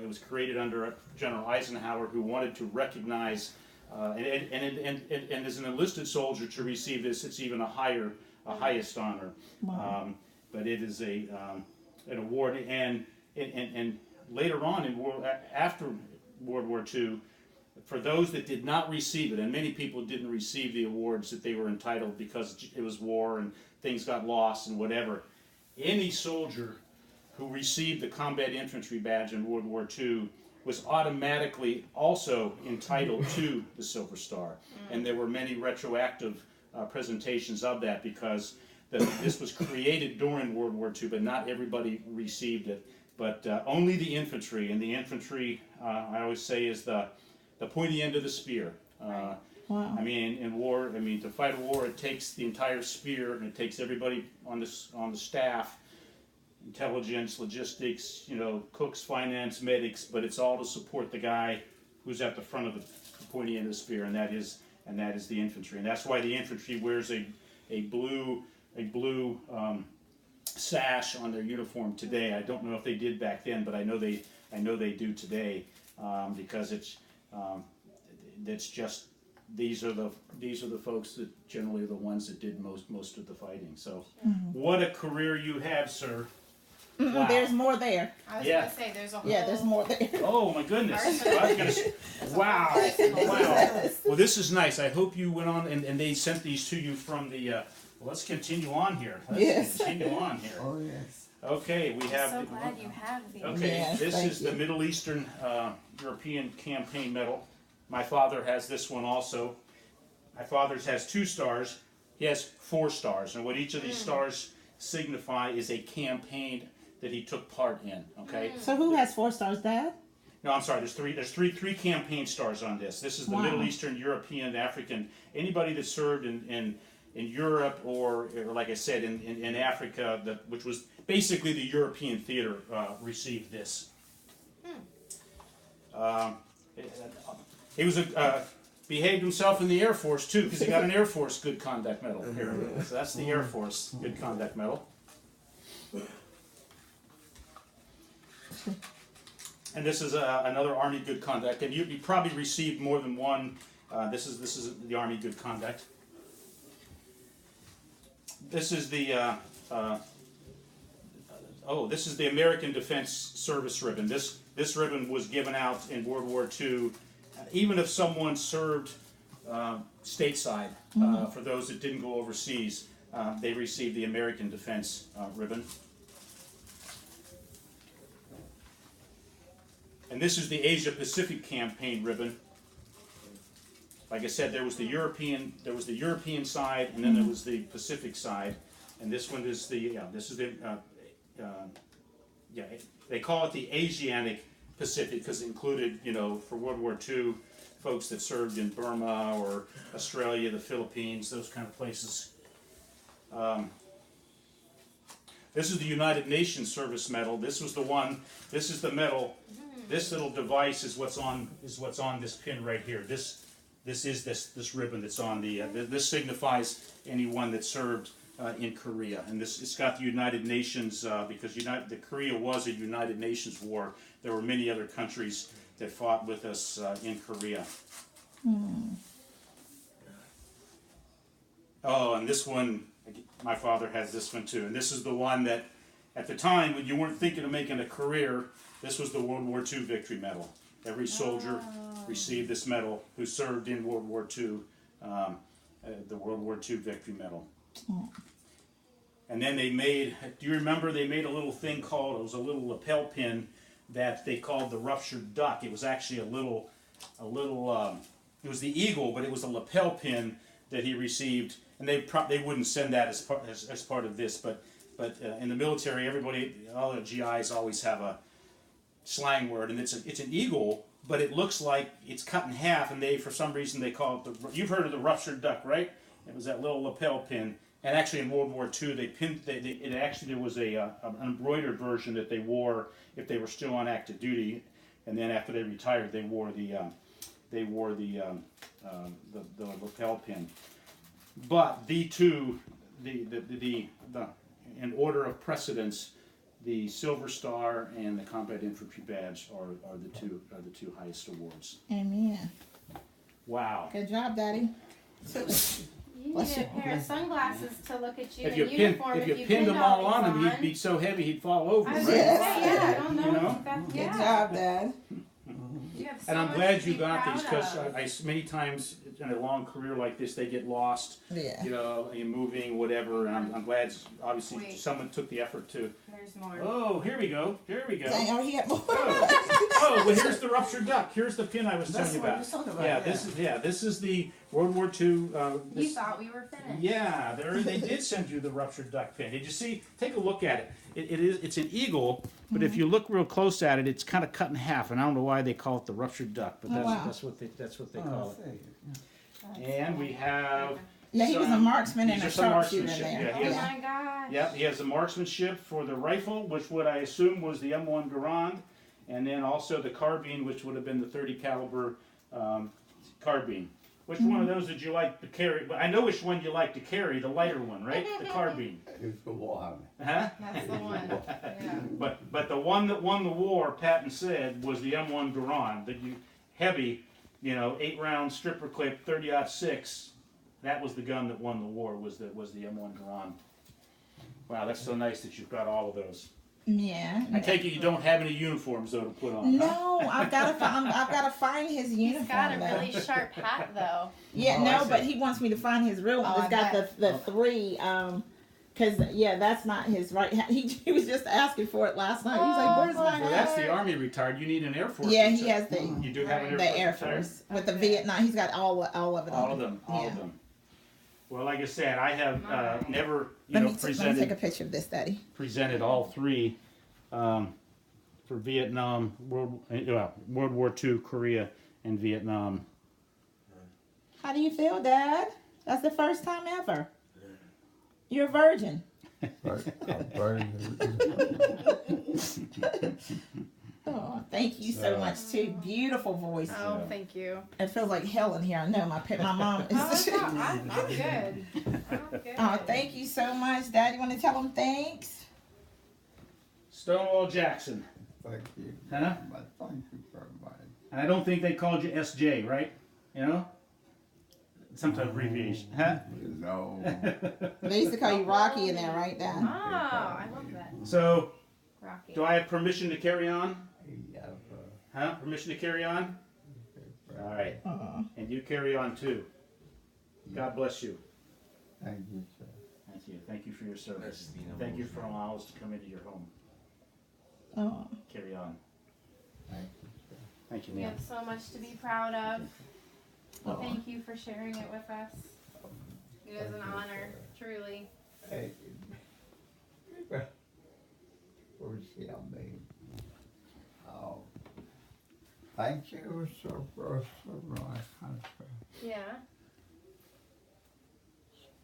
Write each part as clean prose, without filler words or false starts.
It was created under General Eisenhower, who wanted to recognize, and as an enlisted soldier to receive this, it's even a highest honor. Wow. But it is an award, and later on after World War II, for those that did not receive it, and many people didn't receive the awards that they were entitled because it was war and things got lost and whatever, any soldier who received the Combat Infantry Badge in World War II was automatically also entitled to the Silver Star. And there were many retroactive presentations of that, because this was created during World War II, but not everybody received it. But only the infantry, and the infantry, I always say, is the pointy end of the spear. Wow. I mean, in war, to fight a war, it takes the entire spear, and it takes everybody on the staff, intelligence, logistics, cooks, finance, medics, but it's all to support the guy who's at the front of the pointy end of the spear, and that is the infantry. And that's why the infantry wears a blue sash on their uniform today. I don't know if they did back then, but I know they do today, because it's just these are the folks that generally are the ones that did most of the fighting. So, what a career you have, sir. Wow. There's more there. I was going to say, there's a whole... Yeah, there's more there. Oh, my goodness. Wow. Wow. Well, this is nice. I hope you went on, and they sent these to you from the... well, let's continue on here. Continue on here. Oh, yes. Okay, we have... I'm so glad you have these. Okay, yes, this is the Middle Eastern European Campaign Medal. My father has this one also. My father's has 2 stars. He has 4 stars. And what each of these stars signify is a campaign that he took part in. Okay. So who has 4 stars, Dad? No, I'm sorry. There's three campaign stars on this. This is the Middle Eastern, European, African. Anybody that served in Europe or like I said in Africa, which was basically the European theater, received this. He was behaved himself in the Air Force too, because he got an Air Force Good Conduct Medal. Here, so that's the Air Force Good Conduct Medal. And this is another Army Good Conduct, and you probably received more than one. This is the Army Good Conduct. This is the this is the American Defense Service ribbon. This ribbon was given out in World War II, even if someone served stateside. For those that didn't go overseas, they received the American Defense ribbon. And this is the Asia Pacific Campaign ribbon. Like I said, there was the European side, and then there was the Pacific side. And this one is they call it the Asiatic Pacific because it included, for World War II, folks that served in Burma or Australia, the Philippines, those kind of places. This is the United Nations Service Medal. This was the one. This is the medal. This little device is what's on this pin right here. This is this ribbon that's on the. This signifies anyone that served in Korea, and it's got the United Nations because the Korea was a United Nations war. There were many other countries that fought with us in Korea. Oh, and this one, my father has this one too, and this is the one that, at the time when you weren't thinking of making a career, this was the World War II Victory Medal. Every soldier received this medal who served in World War II, the World War II Victory Medal. And then do you remember they made a little thing it was a little lapel pin that they called the ruptured duck. It was actually it was the eagle, but it was a lapel pin that he received, and they wouldn't send that as part of this, but in the military, all the GIs always have a slang word, and it's an eagle, but it looks like it's cut in half, and for some reason they call it you've heard of the ruptured duck, right? It was that little lapel pin, and actually in World War II there was an embroidered version that they wore if they were still on active duty, and then after they retired they wore the lapel pin. But in order of precedence, the Silver Star and the Combat Infantry Badge are the two highest awards. Amen. Wow. Good job, Daddy. You Bless need a you. pair of sunglasses to look at you If in you uniform. if you pinned them all on him, he'd be so heavy he'd fall over. I was Right? gonna say, yeah, I don't know. You know? That, Good yeah. job, Dad. You have so And I'm much glad to you be got proud these because of. I many times in a long career like this they get lost. Yeah. You know, in moving, whatever. And I'm glad obviously Wait. someone took the effort to. There's more. Oh, here we go. Here we go. Dang, oh, he had more. Oh, well, here's the ruptured duck. Here's the pin I was That's telling you what about. I was talking about. Yeah, this is the World War II. You This, thought we were finished. yeah, they did send you the ruptured duck pin. Did you see? Take a look at it. It's an eagle, but if you look real close at it, it's kind of cut in half. And I don't know why they call it the ruptured duck, but Oh, wow. that's what they Oh, call I it. see. And we have. Yeah, he was a some- marksman and these a are some sharpshooter in marksmanship, there. yeah, Oh he has- my gosh. Yep, he has the marksmanship for the rifle, which would I assume was the M1 Garand, and then also the carbine, which would have been the 30 caliber carbine. Which one of those did you like to carry? But I know which one you like to carry, the lighter one, right? The carbine. It's the one. Huh? That's the one. Yeah. But the one that won the war, Patton said, was the M1 Garand, the heavy, 8-round stripper clip, 30-06. That was the gun that won the war. Was the M1 Garand. Wow, that's so nice that you've got all of those. Yeah. I take it you don't have any uniforms though to put on. Huh? No, I've gotta find his uniform. He's got a though. really sharp hat though. Yeah, Oh, I no, see. but he wants me to find his real one. Oh, It's I got bet. the three. Cause yeah, that's not his right hand. He was just asking for it last night. He was like, "Where's my Well, hat?" that's the Army retired. You need an Air Force. Yeah, he retired. has the You do have an Air Force. retired? with the Vietnam. He's got all of it. All on of them. All yeah. of them. Well, like I said, I have never, Let me take a presented picture of this, Daddy. all three for Vietnam, World War II, Korea, and Vietnam. How do you feel, Dad? That's the first time ever. You're a virgin. Oh, thank you so much too. Beautiful voice. Oh, thank you. It feels like hell in here. I know my mom is. Oh, it's not, I'm good. I'm good. Oh, thank you so much, Dad. You want to tell them thanks? Stonewall Jackson. Thank you. Huh? But thank you very much. And I don't think they called you SJ, right? Some type of abbreviation. Huh? No. They used to call you Rocky in there, right, Dad? Oh, I love that. So, Rocky. do I have permission to carry on? Yeah, Huh? Permission to carry on? All right. And you carry on too. God bless you. thank you, sir. Thank you. Thank you for your service. Thank you for allowing us to come into your home. Oh, Carry on. Thank you, sir. Thank you, We Neil. have so much to be proud of. Oh. Thank you for sharing it with us. It is an honor, truly. Hey, where's the mean? Oh, thank you so much for my country. Yeah.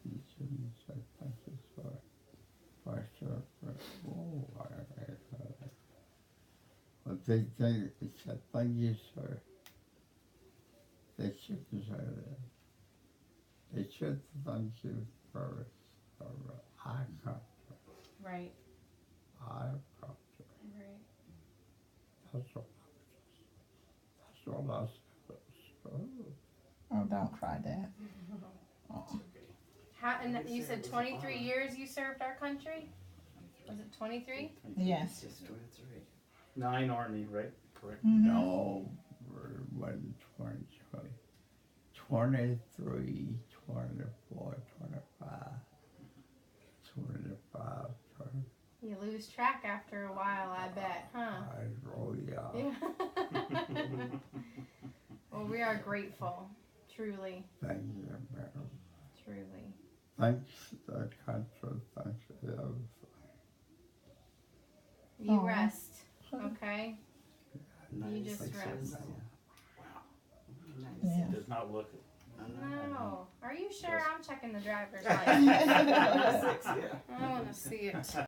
You shouldn't say thank you for oh, but they said thank you, sir. They should say that. They should thank you for our country. Right. Our country. Right. That's all I said. oh, don't cry, Dad. Oh. How, and you said 23 years you served our country? Was it 23? Yes. 9 Army, right? Correct. No, we're 23, 24, 25, 25, 20. You lose track after a while, I bet, huh? Oh, yeah. Yeah. Well, we are grateful, truly, Thank you, madam. truly. Thanks to the country, thanks to everything. You Aw. rest, okay? You just rest. Yeah. Does not look. No. Are you sure? I'm checking the driver's license. I want to see it.